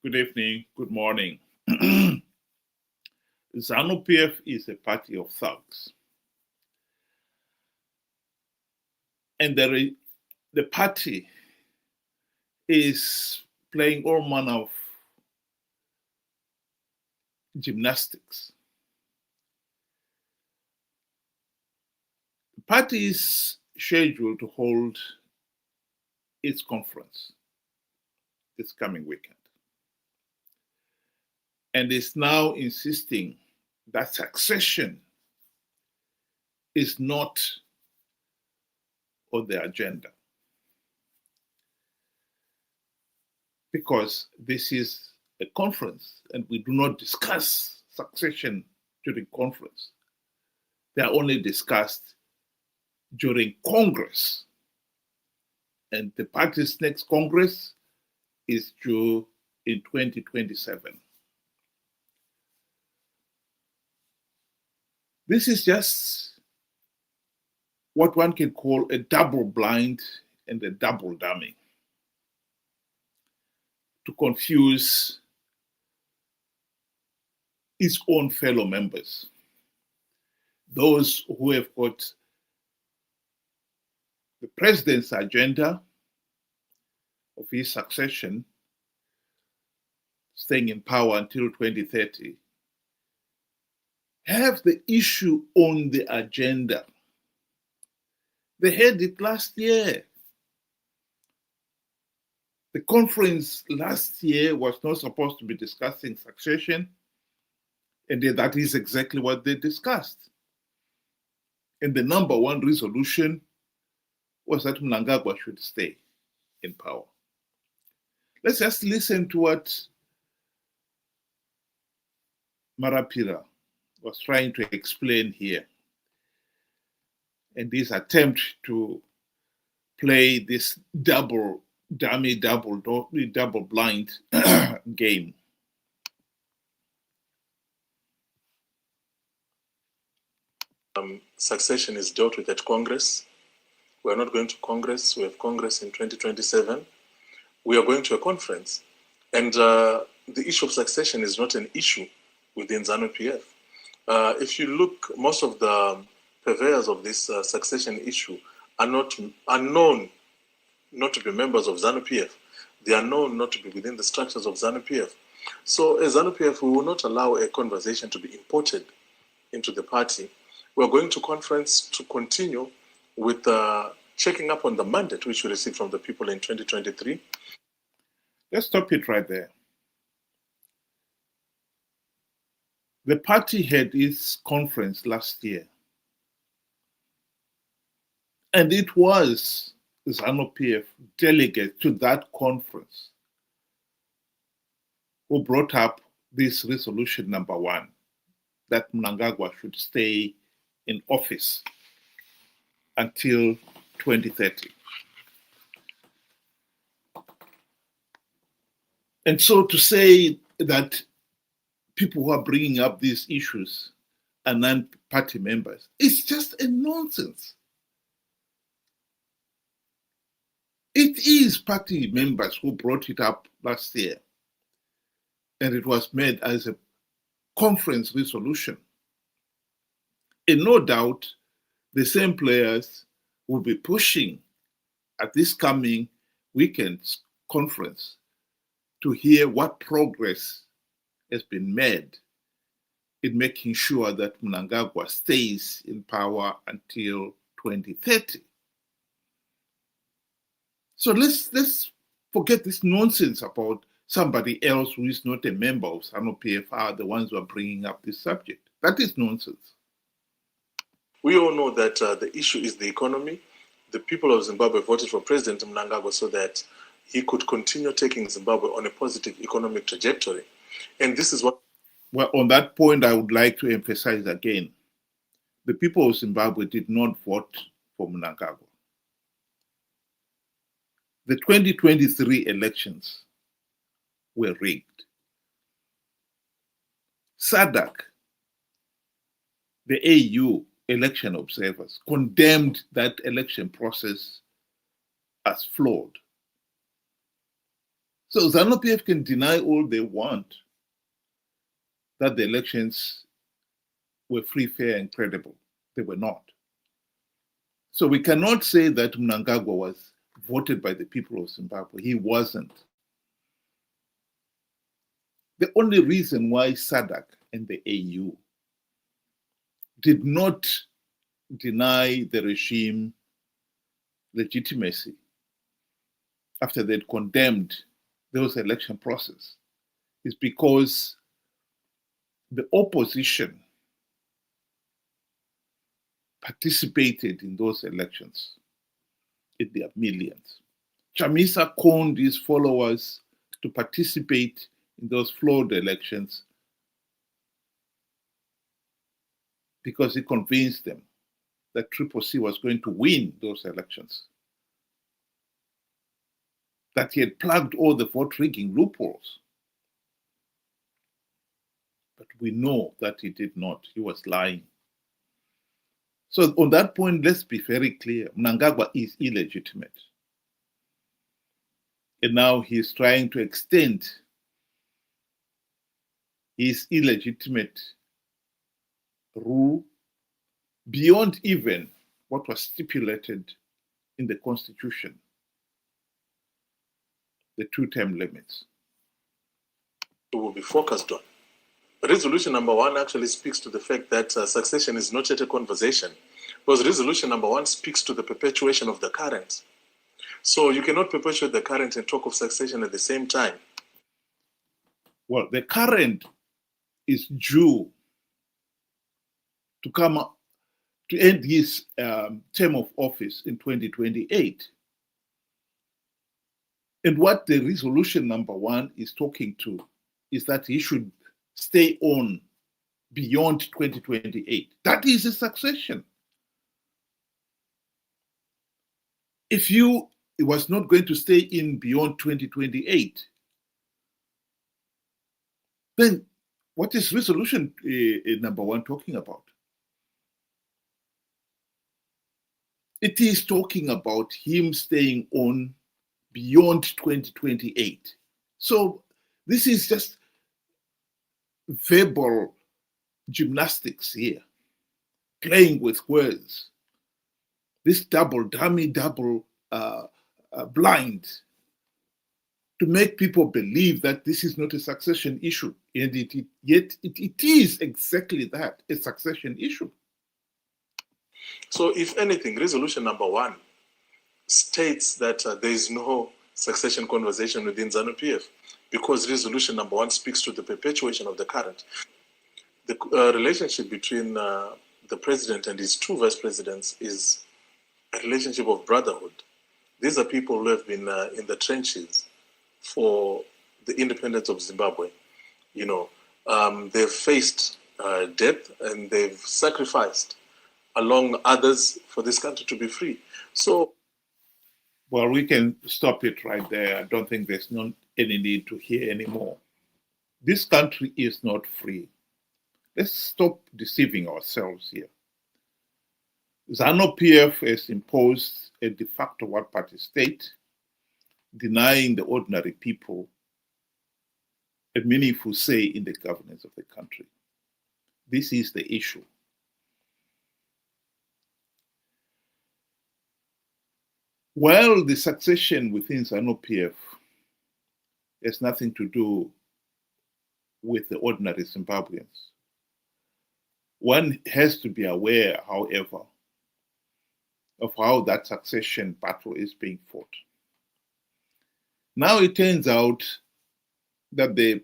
Good evening, good morning. Zanu PF is a party of thugs. And the party is playing all manner of gymnastics. The party is scheduled to hold its conference this coming weekend. And is now insisting that succession is not on the agenda. Because this is a conference and we do not discuss succession during conference. They are only discussed during Congress. And the party's next Congress is due in 2027. This is just what one can call a double blind and a double dummy to confuse its own fellow members, those who have got the president's agenda of his succession, staying in power until 2030, have the issue on the agenda. They had it last year. The conference last year was not supposed to be discussing succession, and that is exactly what they discussed. And the number one resolution was that Mnangagwa should stay in power. Let's just listen to what Marapira was trying to explain here, and this attempt to play this double dummy, double blind game. Succession is dealt with at Congress. We are not going to Congress. We have Congress in 2027. We are going to a conference. And the issue of succession is not an issue within Zanu PF. If you look, most of the purveyors of this succession issue are known not to be members of Zanu PF. They are known not to be within the structures of Zanu PF. So as Zanu PF, we will not allow a conversation to be imported into the party. We are going to conference to continue with checking up on the mandate which we received from the people in 2023. Let's stop it right there. The party had its conference last year, and it was Zanu PF delegate to that conference who brought up this resolution number 1, that Mnangagwa should stay in office until 2030. And so to say that people who are bringing up these issues are non-party members, it's just a nonsense. It is party members who brought it up last year, and it was made as a conference resolution. And no doubt, the same players will be pushing at this coming weekend's conference to hear what progress has been made in making sure that Mnangagwa stays in power until 2030. So let's forget this nonsense about somebody else who is not a member of Zanu PF are the ones who are bringing up this subject. That is nonsense. We all know that the issue is the economy. The people of Zimbabwe voted for President Mnangagwa so that he could continue taking Zimbabwe on a positive economic trajectory. And this is what... Well, on that point, I would like to emphasize again, the people of Zimbabwe did not vote for Mnangagwa. The 2023 elections were rigged. SADC, the AU election observers, condemned that election process as flawed. So Zanu PF can deny all they want that the elections were free, fair, and credible. They were not. So we cannot say that Mnangagwa was voted by the people of Zimbabwe. He wasn't. The only reason why SADC and the AU did not deny the regime legitimacy after they'd condemned those election process is because the opposition participated in those elections in their millions. Chamisa conned his followers to participate in those flawed elections because he convinced them that Triple C was going to win those elections, that he had plugged all the vote rigging loopholes. But we know that he did not. He was lying. So on that point, let's be very clear. Mnangagwa is illegitimate. And now he's trying to extend his illegitimate rule beyond even what was stipulated in the Constitution, the 2-term limits. It will be focused on. Resolution number 1 actually speaks to the fact that succession is not yet a conversation, because resolution number 1 speaks to the perpetuation of the current. So you cannot perpetuate the current and talk of succession at the same time. Well, the current is due to come up to end his term of office in 2028. And what the resolution number 1 is talking to is that he should stay on beyond 2028. That is a succession. If you was not going to stay in beyond 2028, then what is resolution number 1 talking about? It is talking about him staying on beyond 2028. So this is just verbal gymnastics here, playing with words. This double blind to make people believe that this is not a succession issue. And yet it is exactly that, a succession issue. So if anything, resolution number 1 states that there is no succession conversation within Zanu PF, because resolution number 1 speaks to the perpetuation of the current. The relationship between the president and his 2 vice presidents is a relationship of brotherhood. These are people who have been in the trenches for the independence of Zimbabwe. You know, they've faced death and they've sacrificed along others for this country to be free. So, well, we can stop it right there. I don't think there's any need to hear anymore. This country is not free. Let's stop deceiving ourselves here. Zanu PF has imposed a de facto one-party state, denying the ordinary people a meaningful say in the governance of the country. This is the issue. While the succession within Zanu PF has nothing to do with the ordinary Zimbabweans, one has to be aware, however, of how that succession battle is being fought. Now it turns out that the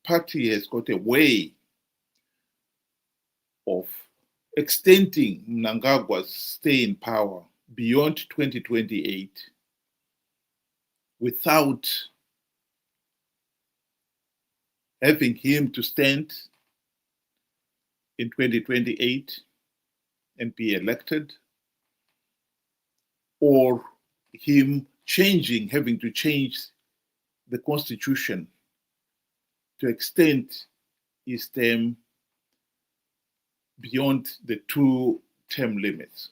party has got a way of extending Mnangagwa's stay in power beyond 2028 without having him to stand in 2028 and be elected, or him having to change the constitution to extend his term beyond the 2-term limits.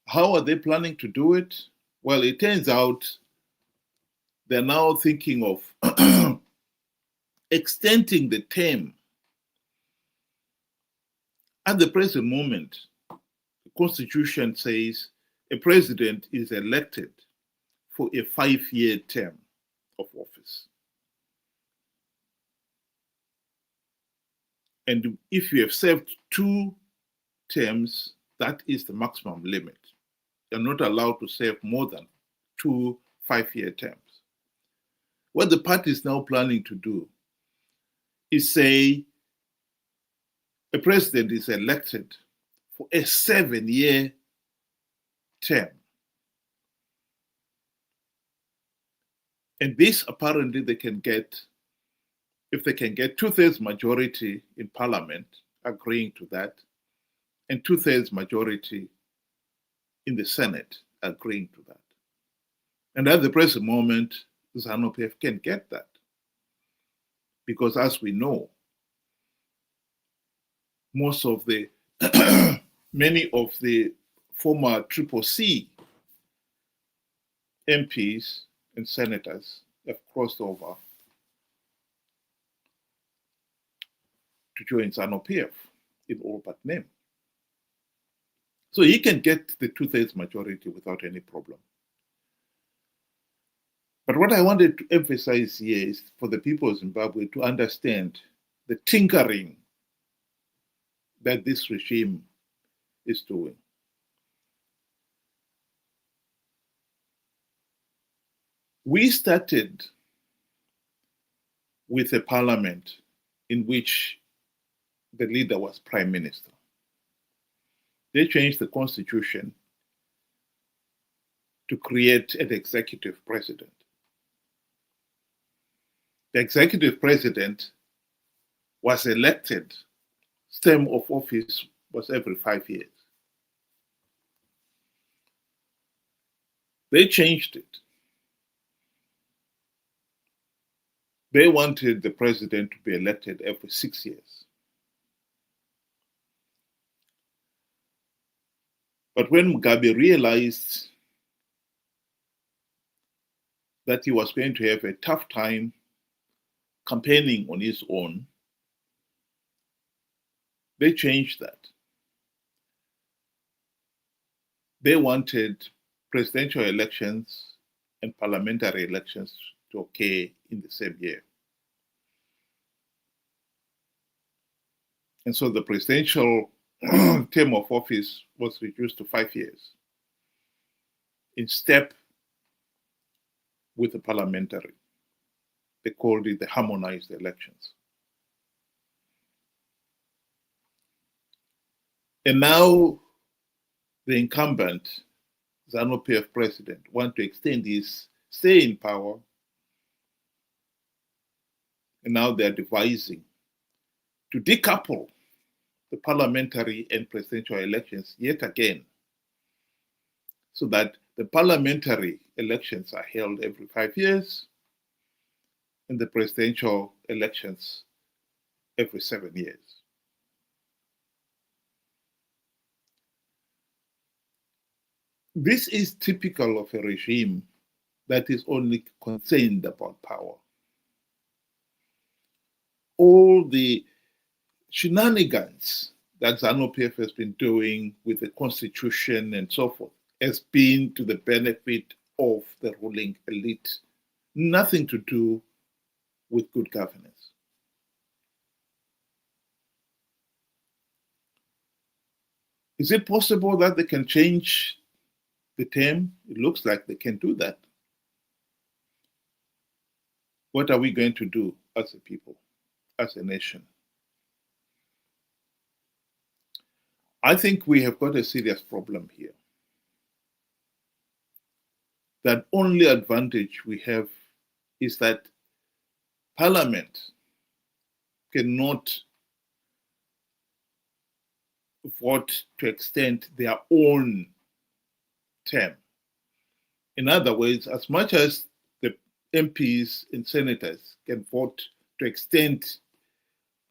How are they planning to do it? Well, it turns out they're now thinking of extending the term. At the present moment, the Constitution says a president is elected for a 5-year term of office. And if you have served 2 terms, that is the maximum limit. You're not allowed to serve more than 2 5-year terms. What the party is now planning to do is say a president is elected for a 7-year term. And this apparently they can get, if they can get 2/3 majority in parliament agreeing to that, and 2/3 majority in the Senate agreeing to that. And at the present moment, Zanu PF can get that. Because as we know, most of the, many of the former CCC MPs and senators have crossed over to join Zanu PF in all but name. So he can get the 2/3 majority without any problem. But what I wanted to emphasize here is for the people of Zimbabwe to understand the tinkering that this regime is doing. We started with a parliament in which the leader was prime minister. They changed the constitution to create an executive president. The executive president was elected, term of office was every 5 years. They changed it. They wanted the president to be elected every 6 years. But when Mugabe realized that he was going to have a tough time campaigning on his own, they changed that. They wanted presidential elections and parliamentary elections to occur in the same year. And so the presidential term of office was reduced to 5 years in step with the parliamentary. They called it the harmonized elections. And now the incumbent Zanu PF president wants to extend his stay in power, and now they're devising to decouple the parliamentary and presidential elections yet again, so that the parliamentary elections are held every 5 years and the presidential elections every 7 years. This is typical of a regime that is only concerned about power. All the shenanigans that Zanu PF has been doing with the constitution and so forth has been to the benefit of the ruling elite, nothing to do with good governance. Is it possible that they can change the term? It looks like they can do that. What are we going to do as a people, as a nation? I think we have got a serious problem here. That only advantage we have is that Parliament cannot vote to extend their own term. In other words, as much as the MPs and senators can vote to extend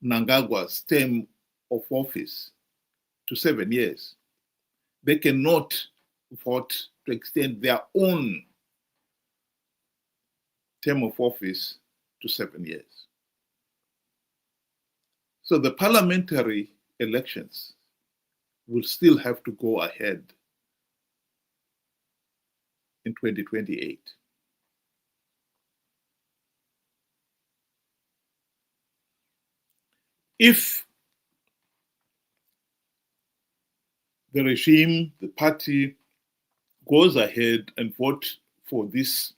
Mnangagwa's term of office to 7 years, they cannot vote to extend their own term of office to 7 years. So the parliamentary elections will still have to go ahead in 2028. If the regime, the party, goes ahead and votes for this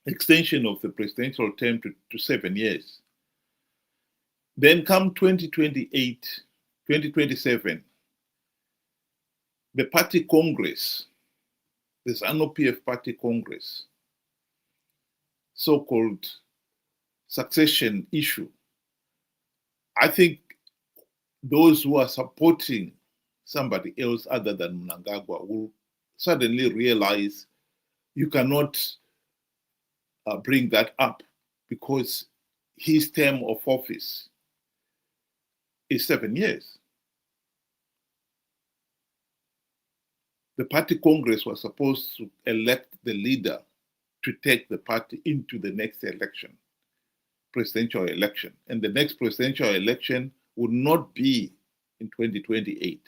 extension of the presidential term to 7 years, then come 2028, 2027, the party congress, the Zanu PF party congress, so-called succession issue, I think those who are supporting somebody else other than Mnangagwa will suddenly realize you cannot bring that up because his term of office is 7 years. The party congress was supposed to elect the leader to take the party into the next election, presidential election. And the next presidential election would not be in 2028.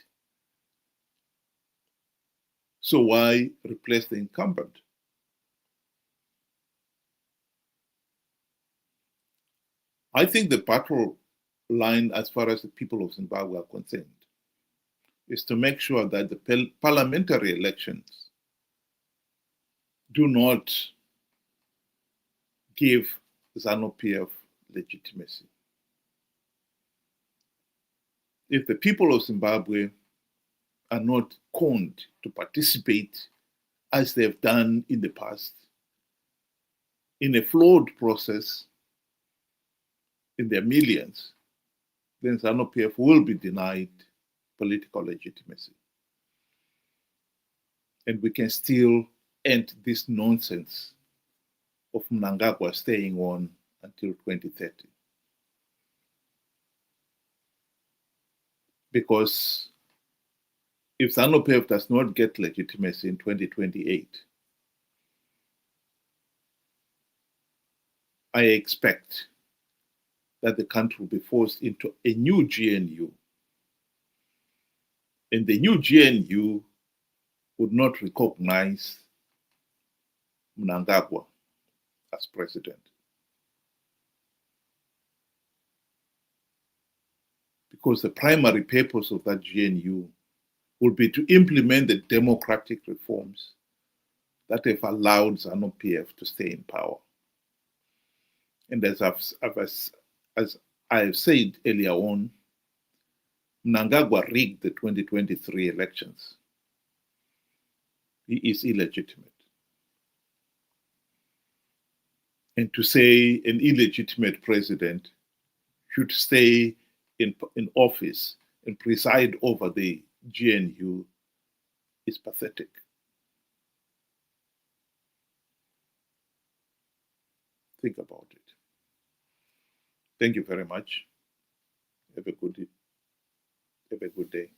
So why replace the incumbent? I think the battle line, as far as the people of Zimbabwe are concerned, is to make sure that the parliamentary elections do not give Zanu PF legitimacy. If the people of Zimbabwe are not conned to participate as they've done in the past in a flawed process in their millions, then Zanu PF will be denied political legitimacy. And we can still end this nonsense of Mnangagwa staying on until 2030. Because if Zanu PF does not get legitimacy in 2028, I expect that the country will be forced into a new GNU. And the new GNU would not recognize Mnangagwa as president. Because the primary purpose of that GNU will be to implement the democratic reforms that have allowed Zanu PF to stay in power. And as I have said earlier on, Mnangagwa rigged the 2023 elections. He is illegitimate. And to say an illegitimate president should stay in office and preside over the GNU is pathetic. Think about it. Thank you very much. Have a good day.